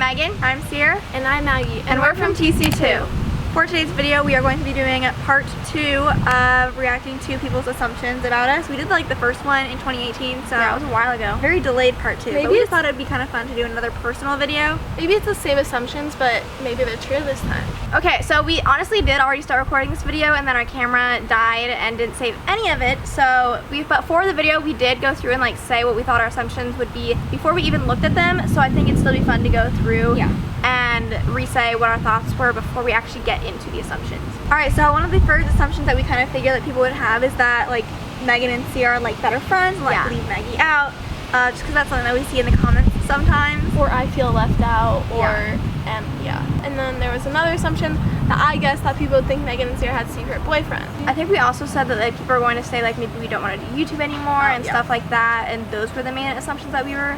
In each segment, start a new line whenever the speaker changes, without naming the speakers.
Megan.
I'm Ciera.
And I'm Maggie.
And we're from TC2. For today's video, we are going to be doing part 2 of reacting to people's assumptions about us. We did like the first one in 2018, so
yeah, it was a while ago.
Very delayed part 2.
Maybe
but we just thought it would be kind of fun to do another personal video.
Maybe it's the same assumptions, but maybe they're true this time.
Okay, so we honestly did already start recording this video, and then our camera died and didn't save any of it. So but for the video, we did go through and like say what we thought our assumptions would be before we even looked at them. So I think it'd still be fun to go through and re-say what our thoughts were before we actually get into the assumptions.
Alright, so one of the first assumptions that we kind of figured that people would have is that like Megan and Ciera are like better friends and like leave Maggie out. Just because that's something that we see in the comments sometimes.
Or I feel left out, or And then there was another assumption that I guess that people would think Megan and Ciera had secret boyfriends.
I think we also said that like people are going to say like maybe we don't want to do YouTube anymore and stuff like that, and those were the main assumptions that we were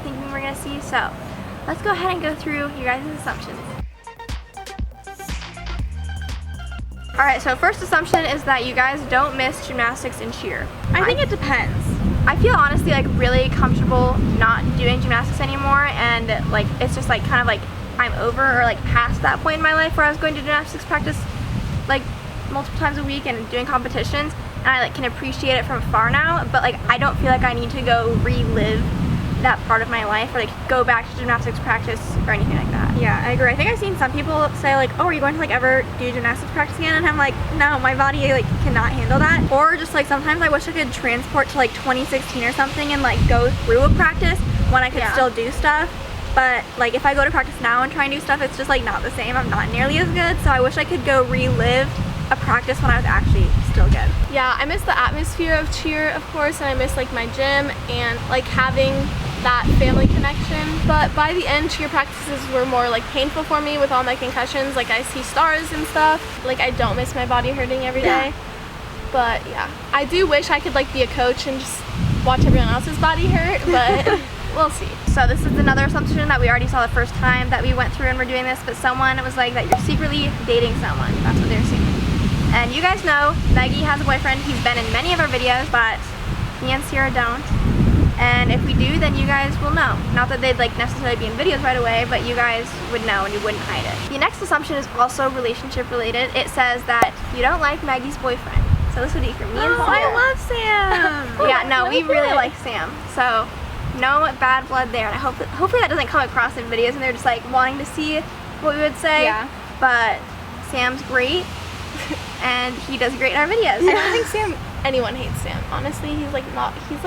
thinking we were going to see. So let's go ahead and go through your guys' assumptions. Alright, so first assumption is that you guys don't miss gymnastics and cheer.
I think it depends.
I feel honestly like really comfortable not doing gymnastics anymore, and like it's just like kind of like I'm over or like past that point in my life where I was going to gymnastics practice like multiple times a week and doing competitions, and I like can appreciate it from afar now, but like I don't feel like I need to go relive that part of my life or like go back to gymnastics practice or anything like that.
Yeah, I agree. I think I've seen some people say like, oh, are you going to like ever do gymnastics practice again? And I'm like, no, my body like cannot handle that. Or just like sometimes I wish I could transport to like 2016 or something and like go through a practice when I could still do stuff. But like if I go to practice now and try and do stuff, it's just like not the same. I'm not nearly as good. So I wish I could go relive a practice when I was actually still good.
Yeah, I miss the atmosphere of cheer, of course, and I miss like my gym and like having that family connection. But by the end, cheer practices were more like painful for me with all my concussions. Like I see stars and stuff. Like I don't miss my body hurting every day. But yeah, I do wish I could like be a coach and just watch everyone else's body hurt, but we'll see.
So this is another assumption that we already saw the first time that we went through and we're doing this, but someone was like that you're secretly dating someone. That's what they're assuming. And you guys know Maggie has a boyfriend. He's been in many of our videos, but me and Ciera don't. And if we do, then you guys will know. Not that they'd like necessarily be in videos right away, but you guys would know and you wouldn't hide it. The next assumption is also relationship related. It says that you don't like Maggie's boyfriend. So this would be for me and Ciera.
I love Sam.
Yeah, no, we really like Sam. So no bad blood there. And I hope hopefully that doesn't come across in videos and they're just like wanting to see what we would say. Yeah. But Sam's great. And he does great in our videos.
I don't think anyone hates Sam. Honestly, he's like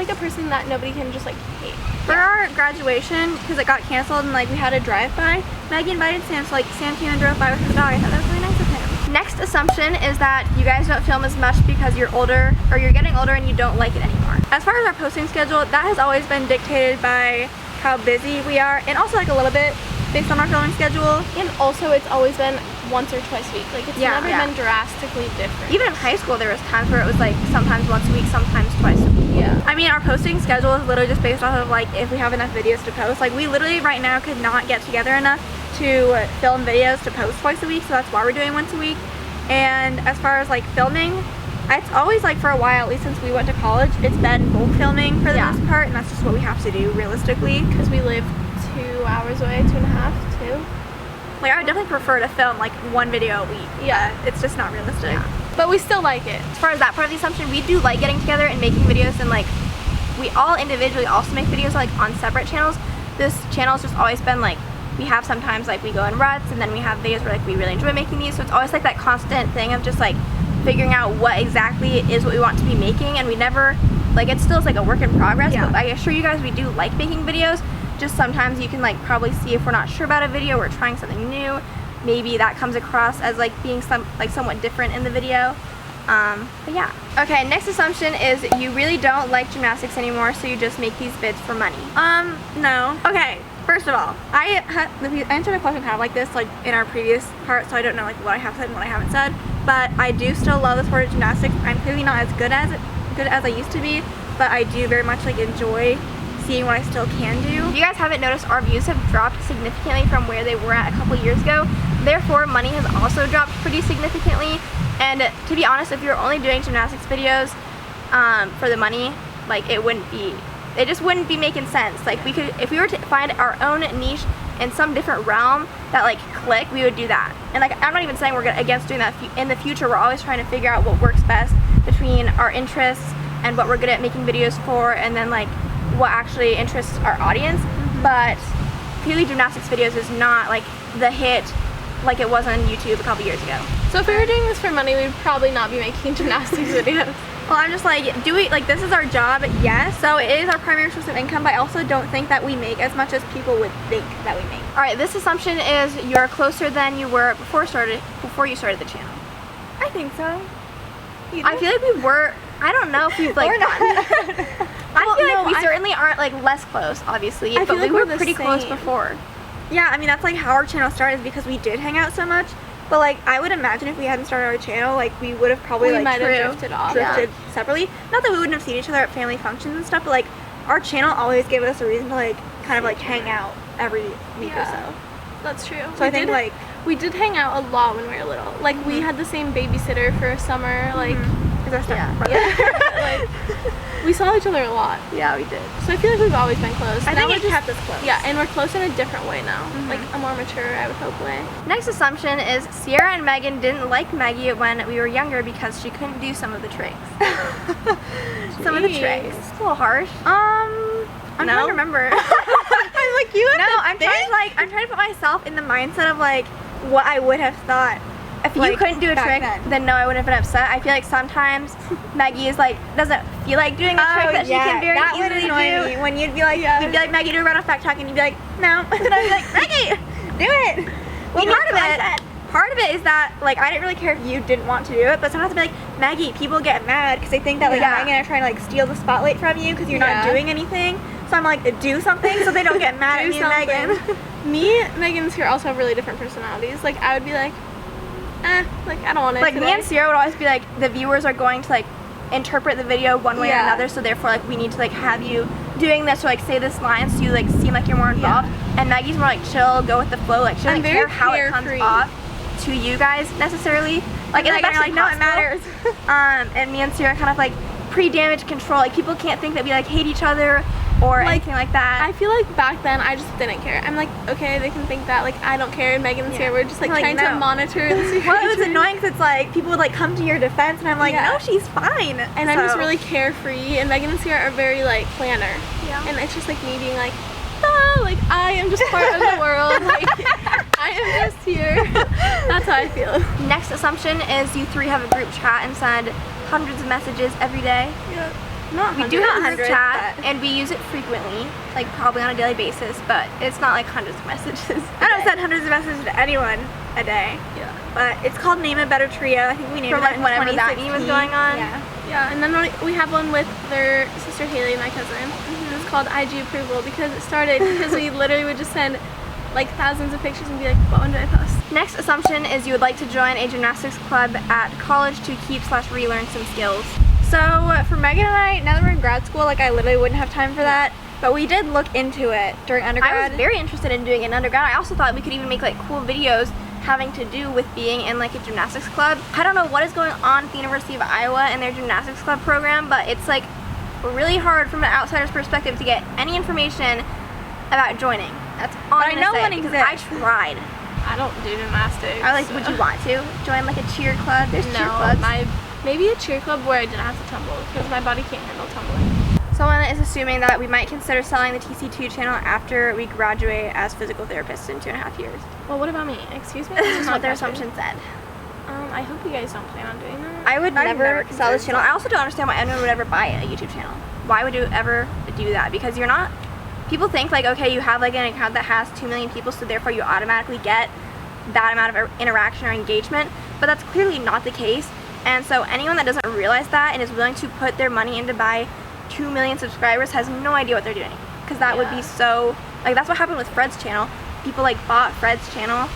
a person that nobody can just like hate.
For our graduation, because it got canceled and like we had a drive-by, Maggie invited Sam, so like Sam came and drove by with his dog. I thought that was really nice of him.
Next assumption is that you guys don't film as much because you're older, or you're getting older and you don't like it anymore.
As far as our posting schedule, that has always been dictated by how busy we are, and also like a little bit based on our filming schedule.
And also it's always been once or twice a week. Like it's never been drastically different.
Even in high school there was times where it was like sometimes once a week, sometimes twice a week.
Yeah.
I mean, our posting schedule is literally just based off of like if we have enough videos to post. Like we literally right now could not get together enough to film videos to post twice a week, so that's why we're doing once a week. And as far as like filming, it's always like for a while, at least since we went to college, it's been bulk filming for the most part, and that's just what we have to do realistically.
Because we live 2 hours away, 2.5, 2.
Like I would definitely prefer to film like one video a week. Yeah, it's just not realistic.
Yeah. But we still like it.
As far as that part of the assumption, we do like getting together and making videos, and like we all individually also make videos like on separate channels. This channel's just always been like we have sometimes like we go in ruts, and then we have videos where like we really enjoy making these, so it's always like that constant thing of just like figuring out what exactly is what we want to be making, and we never like it still is like a work in progress. But I assure you guys we do like making videos. Just sometimes you can like probably see if we're not sure about a video, we're trying something new, maybe that comes across as like being somewhat different in the video. But yeah. Okay, next assumption is you really don't like gymnastics anymore, so you just make these vids for money.
No. Okay, first of all, I answered a question kind of like this like in our previous part, so I don't know like what I have said and what I haven't said, but I do still love the sport of gymnastics. I'm clearly not as good as I used to be, but I do very much like enjoy seeing what I still can do.
If you guys haven't noticed, our views have dropped significantly from where they were at a couple years ago. Therefore, money has also dropped pretty significantly. And to be honest, if you're only doing gymnastics videos for the money, like it wouldn't be It just wouldn't be making sense. Like we could, if we were to find our own niche in some different realm that like click, we would do that. And like I'm not even saying we're against doing that in the future. We're always trying to figure out what works best between our interests and what we're good at making videos for, and then like what actually interests our audience. But purely gymnastics videos is not like the hit like it was on YouTube a couple years ago.
So if we were doing this for money, we'd probably not be making gymnastics videos.
Well, I'm just like, this is our job, yes, so it is our primary source of income, but I also don't think that we make as much as people would think that we make.
All right, this assumption is you're closer than you were before you started the channel.
I think so.
I feel like we were, I don't know if we've like gotten, I feel like we certainly aren't like less close, obviously, but
feel like
we were
we're the
pretty close
same.
before.
Yeah, I mean, that's like how our channel started, because we did hang out so much. But like, I would imagine if we hadn't started our channel, like we would have probably
We
like
might have drifted off.
drifted separately. Not that we wouldn't have seen each other at family functions and stuff, but like our channel always gave us a reason to like kind of like hang out every week or so.
That's true.
So I think like
we did hang out a lot when we were little. Like we had the same babysitter for a summer. Like
is our step
like we saw each other a lot.
Yeah, we did.
So I feel like we've always been close.
I
Now
think
we're
it kept us close.
Yeah, and we're close in a different way now. Like a more mature, I would hope, way.
Next assumption is Ciera and Megan didn't like Maggie when we were younger because she couldn't do some of the tricks. Some of the tricks. It's a little harsh.
I'm trying to remember.
I'm like, you have to
I'm trying to put myself in the mindset of like what I would have thought.
If you
like,
couldn't do a trick, then no, I wouldn't have been upset. I feel like sometimes Maggie is like, doesn't feel like doing the trick that she can very
that would
easily
annoy
do.
me when you'd be like, Maggie, do a run off back talk, and you'd be like, no, and I'd be like, Maggie, do it. Well, part of it is that like I didn't really care if you didn't want to do it, but sometimes I'd be like, Maggie, people get mad because they think that like Maggie and I are trying to like steal the spotlight from you because you're not doing anything. So I'm like, do something so they don't get mad at me and Megan.
Me, Megan, and Ciera also have really different personalities. Like I would be like, like I don't want it
Like
today.
me and Ciera would always be like, the viewers are going to like interpret the video one way or another, so therefore like we need to like have you doing this or like say this line so you like seem like you're more involved. And Maggie's more like chill, go with the flow, like she doesn't care how it comes off to you guys necessarily. Like in the best way
no, it matters.
And me and Ciera kind of like pre-damage control. Like people can't think that we like hate each other or
like,
anything like that.
I feel like back then I just didn't care. I'm like, okay, they can think that. Like I don't care. And Megan and Ciera were just like trying to monitor the situation.
Well, it was annoying because it's like people would like come to your defense, and I'm like, no, she's fine.
And I'm just really carefree. And Megan and Ciera are very like planner.
Yeah.
And it's just like me being like, like I am just part of the world. Like I am just here. That's how I feel.
Next assumption is you three have a group chat and send hundreds of messages every day.
Yeah.
We do have a group chat, and we use it frequently, like probably on a daily basis, but it's not like hundreds of messages.
I don't send hundreds of messages to anyone a day.
Yeah.
But it's called Name a Better Trio. I think we named it
like
in
whenever that
2016.
meme was going on.
Yeah.
Yeah, and then we have one with their sister Haley, my cousin. It's called IG Approval because it started because we literally would just send like thousands of pictures and be like, what one do I post?
Next assumption is you would like to join a gymnastics club at college to keep/relearn some skills.
So for Megan and I, now that we're in grad school, like I literally wouldn't have time for that. But we did look into it during undergrad.
I was very interested in doing it in undergrad. I also thought we could even make like cool videos having to do with being in like a gymnastics club. I don't know what is going on at the University of Iowa and their gymnastics club program, but it's like really hard from an outsider's perspective to get any information about joining. That's all I'm gonna say, because I tried.
I don't do gymnastics.
I like, would you want to join like a cheer club? There's cheer clubs.
Maybe a cheer club where I didn't have to tumble because my body can't handle tumbling.
Someone is assuming that we might consider selling the TC2 channel after we graduate as physical therapists in 2.5 years.
Well, what about me? Excuse me?
This is what their assumption said.
I hope you guys don't plan on doing that.
I would never sell this channel. I also don't understand why anyone would ever buy a YouTube channel. Why would you ever do that? Because you're not, people think like, okay, you have like an account that has 2 million people, so therefore you automatically get that amount of interaction or engagement, but that's clearly not the case. And so anyone that doesn't realize that and is willing to put their money in to buy 2 million subscribers has no idea what they're doing, because that would be so, like that's what happened with Fred's channel. People like bought Fred's channel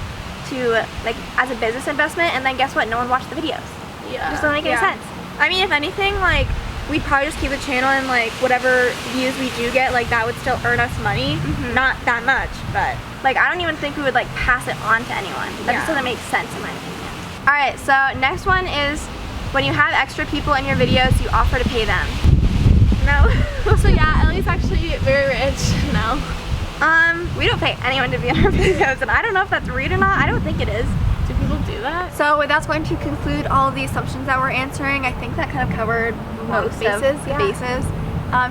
to like as a business investment, and then guess what, no one watched the videos.
Yeah.
It just doesn't make any sense.
I mean, if anything, like we'd probably just keep the channel, and like whatever views we do get, like that would still earn us money. Not that much, but
like I don't even think we would like pass it on to anyone. That just doesn't make sense in my opinion. Alright, so next one is when you have extra people in your videos, you offer to pay them.
No. So yeah, Ellie's actually get very rich? No.
We don't pay anyone to be in our videos, and I don't know if that's rude or not. I don't think it is.
Do people do that?
So that's going to conclude all of the assumptions that we're answering. I think that kind of covered most
bases,
of the
yeah.
bases.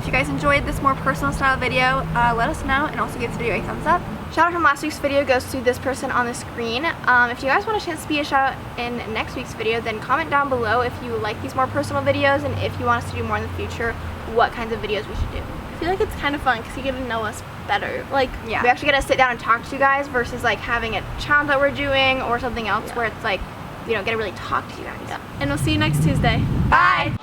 If you guys enjoyed this more personal style video, let us know, and also give this video a thumbs up.
Shout out from last week's video goes to this person on the screen. If you guys want a chance to be a shout out in next week's video, then comment down below if you like these more personal videos and if you want us to do more in the future, what kinds of videos we should do.
I feel like it's kind of fun because you get to know us better. Like,
Yeah. We actually get to sit down and talk to you guys versus like having a challenge that we're doing or something else where it's like, we don't get to really talk to you guys.
yeah. And we'll see you next Tuesday.
Bye!